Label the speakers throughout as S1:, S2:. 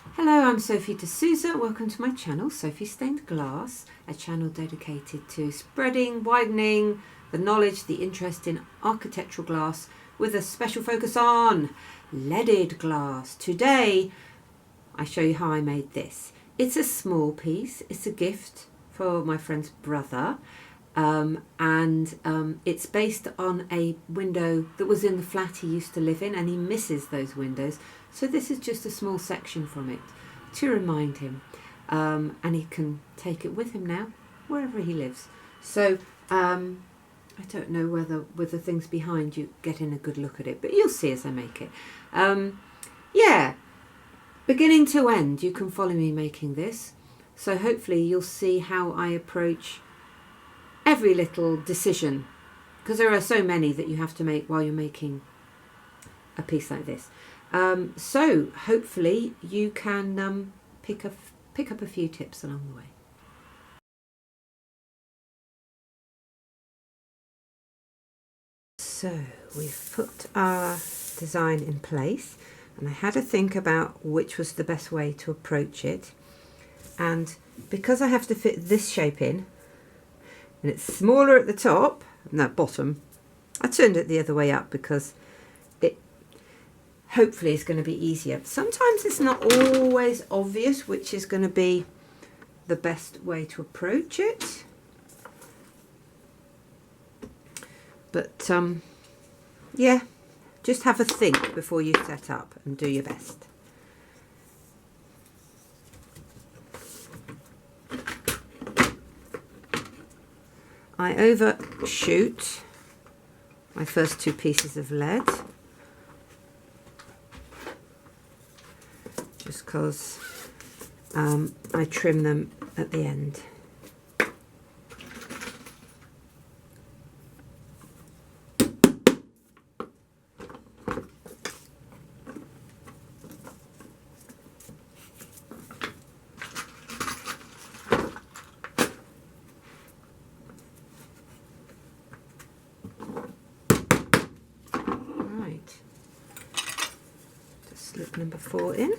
S1: Hello, I'm Sophie D'Souza. Welcome to my channel, Sophie Stained Glass, a channel dedicated to spreading, widening the knowledge, the interest in architectural glass with a special focus on leaded glass. Today, I show you how I made this. It's a small piece. It's a gift for my friend's brother. It's based on a window that was in the flat he used to live in, and he misses those windows. So this is just a small section from it to remind him, and he can take it with him now wherever he lives. So I don't know whether with the things behind you getting a good look at it, but you'll see as I make it. Yeah, beginning to end, you can follow me making this. So hopefully you'll see how I approach every little decision, because there are so many that you have to make while you're making a piece like this. So hopefully you can pick up a few tips along the way. So we've put our design in place, and I had to think about which was the best way to approach it. And because I have to fit this shape in, and it's smaller at the top and that bottom, I turned it the other way up because it hopefully is going to be easier. Sometimes it's not always obvious which is going to be the best way to approach it. But yeah, just have a think before you set up and do your best. I overshoot my first two pieces of lead just because I trim them at the end. Slip number 4 in.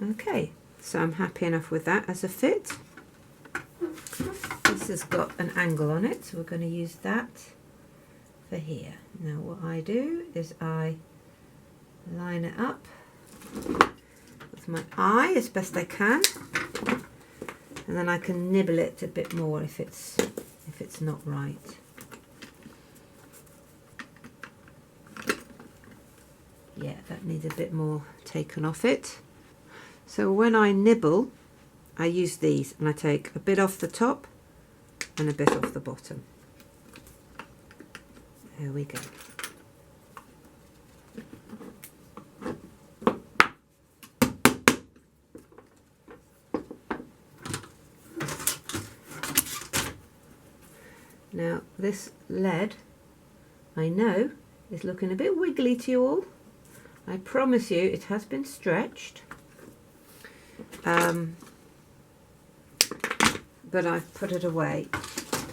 S1: Okay, so I'm happy enough with that as a fit. This has got an angle on it, so we're going to use that for here. Now what I do is I line it up with my eye as best I can, and then I can nibble it a bit more if it's not right. Yeah, that needs a bit more taken off it. So when I nibble, I use these, and I take a bit off the top and a bit off the bottom. There we go. Now this lead, I know, is looking a bit wiggly to you all. I promise you it has been stretched, but I've put it away,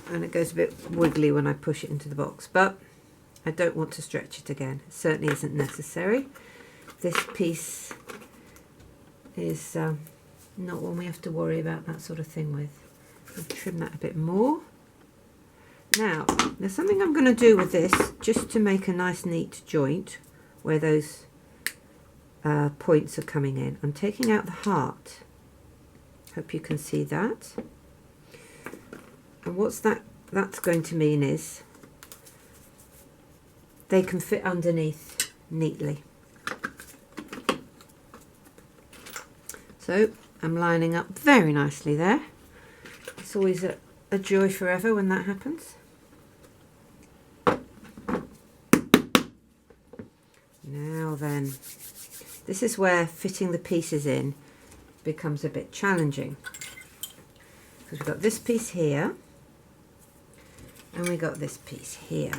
S1: and it goes a bit wiggly when I push it into the box, but I don't want to stretch it again. It certainly isn't necessary. This piece is not one we have to worry about that sort of thing with. I'll trim that a bit more. Now, there's something I'm going to do with this just to make a nice neat joint where those points are coming in. I'm taking out the heart. Hope you can see that. And what's that's going to mean is they can fit underneath neatly. So I'm lining up very nicely there. It's always a joy forever when that happens. Now then, this is where fitting the pieces in becomes a bit challenging, because we've got this piece here and we got this piece here.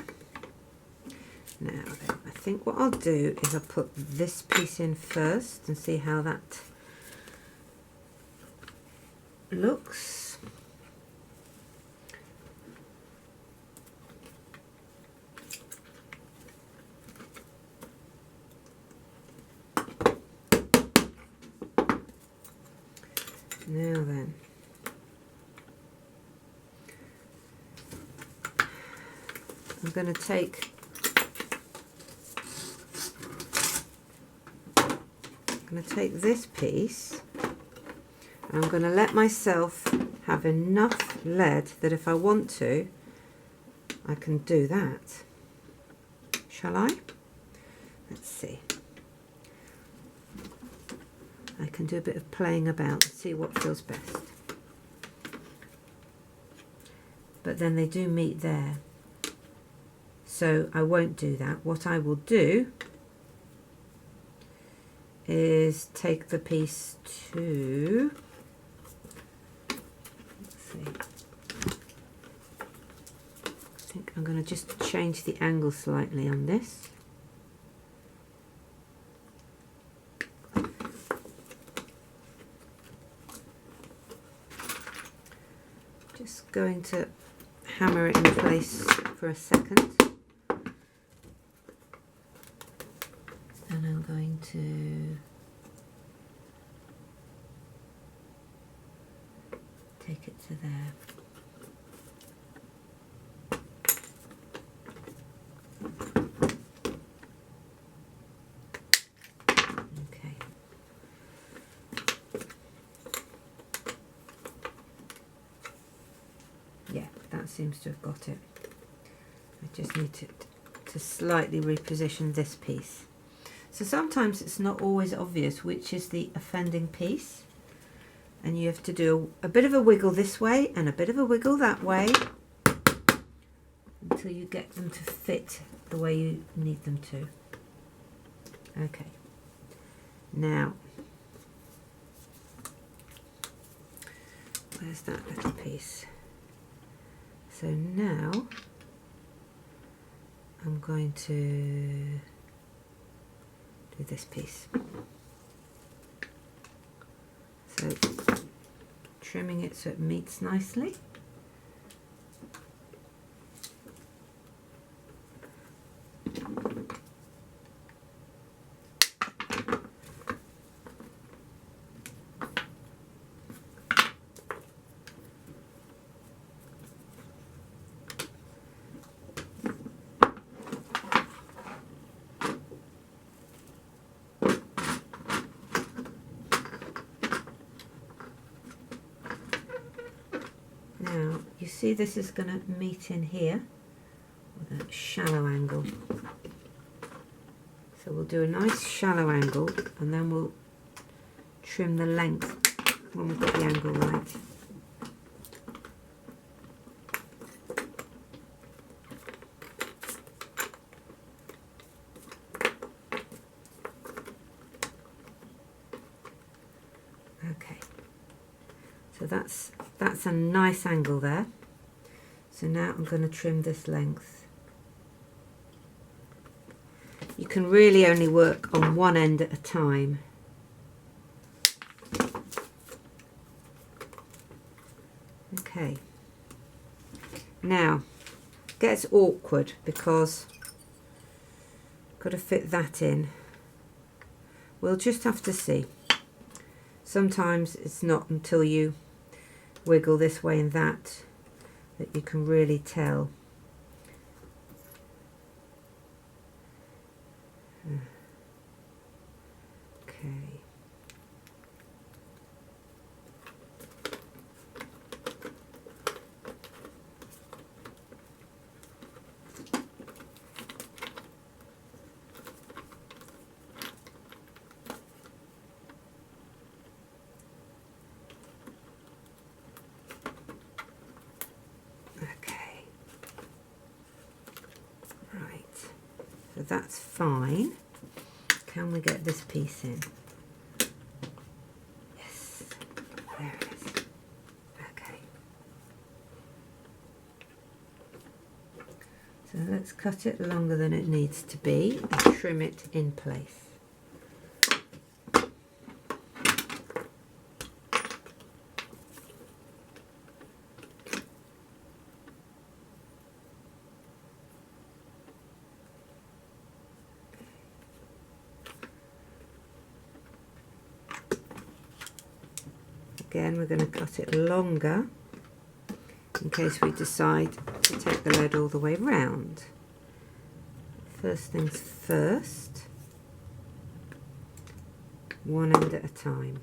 S1: Now then, I think what I'll do is I'll put this piece in first and see how that looks. I'm going to take this piece, and I'm going to let myself have enough lead that if I want to, I can do that. Shall I? Let's see. I can do a bit of playing about and see what feels best. But then they do meet there, so I won't do that. What I will do is take the piece to, let's see, I think I'm going to just change the angle slightly on this. Just going to hammer it in place for a second, and I'm going to take it to there. Okay. Yeah, that seems to have got it. I just need to slightly reposition this piece. So sometimes it's not always obvious which is the offending piece, and you have to do a bit of a wiggle this way and a bit of a wiggle that way until you get them to fit the way you need them to. Okay, now where's that little piece? So now I'm going to do this piece. So trimming it so it meets nicely. Now you see this is going to meet in here with a shallow angle. So we'll do a nice shallow angle and then we'll trim the length when we've got the angle right. Okay, so that's a nice angle there. So now I'm going to trim this length. You can really only work on one end at a time. Okay, now it gets awkward because I've got to fit that in. We'll just have to see. Sometimes it's not until you wiggle this way and that you can really tell. Okay. So that's fine. Can we get this piece in? Yes, there it is. Okay. So let's cut it longer than it needs to be and trim it in place. Again, we're going to cut it longer in case we decide to take the lead all the way round. First things first, one end at a time.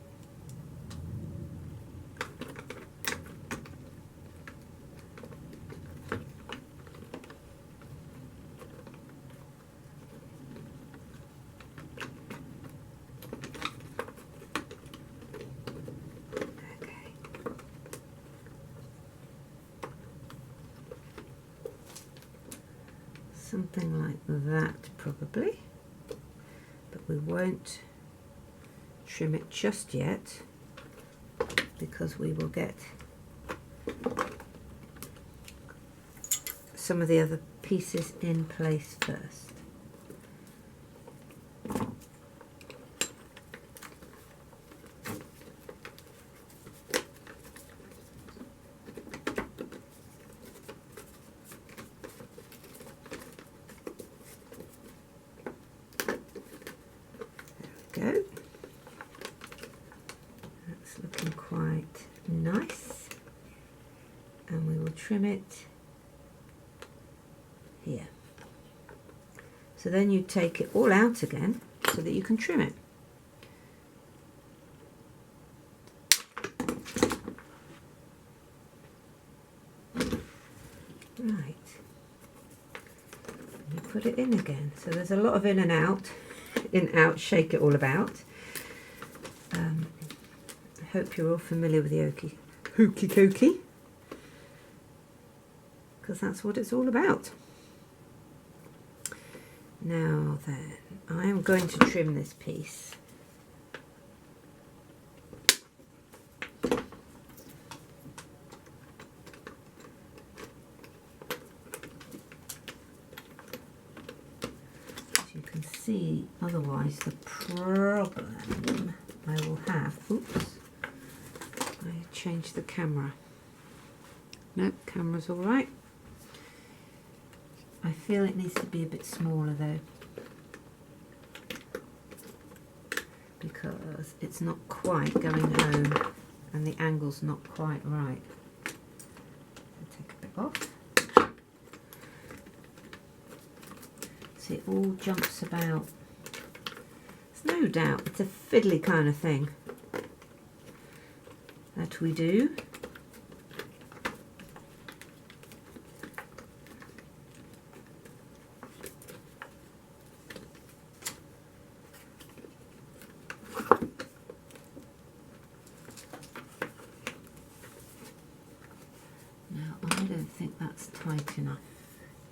S1: Something like that probably, but we won't trim it just yet because we will get some of the other pieces in place first. Go. That's looking quite nice, and we will trim it here. So then you take it all out again so that you can trim it. Right, and you put it in again. So there's a lot of in and out. In, out, shake it all about. I hope you're all familiar with the hokey cokey, because that's what it's all about. Now then, I am going to trim this piece. See, otherwise the problem I will have, oops, I changed the camera. Nope, camera's all right. I feel it needs to be a bit smaller though, because it's not quite going home and the angle's not quite right. So take a bit off. It all jumps about. There's no doubt it's a fiddly kind of thing that we do. Now I don't think that's tight enough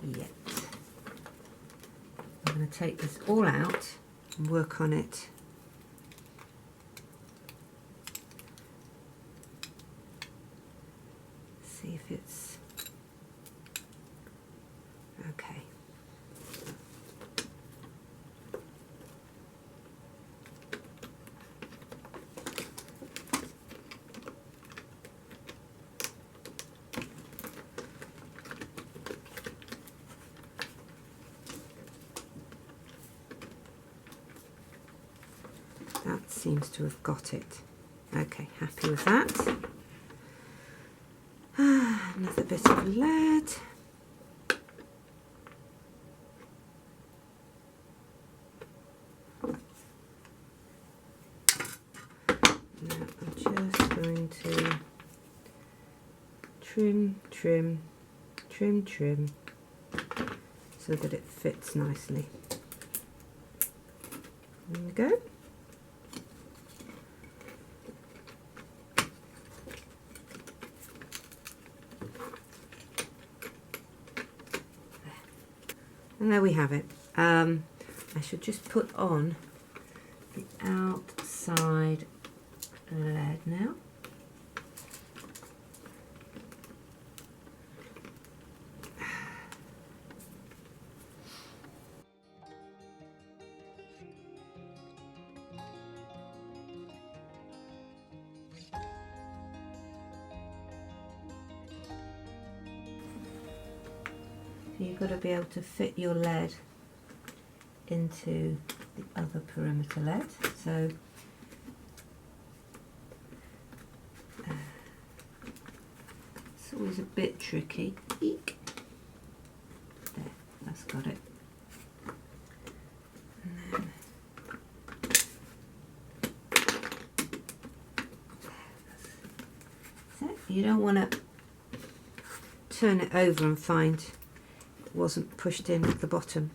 S1: yet. I'm going to take this all out and work on it. See if it's okay. That seems to have got it. Okay, happy with that. Another bit of lead. Now I'm just going to trim so that it fits nicely. There we go. And there we have it. I should just put on the outside lead now. You've got to be able to fit your lead into the other perimeter lead. So it's always a bit tricky. Eek. There, that's got it. And then, you don't want to turn it over and find it wasn't pushed in at the bottom.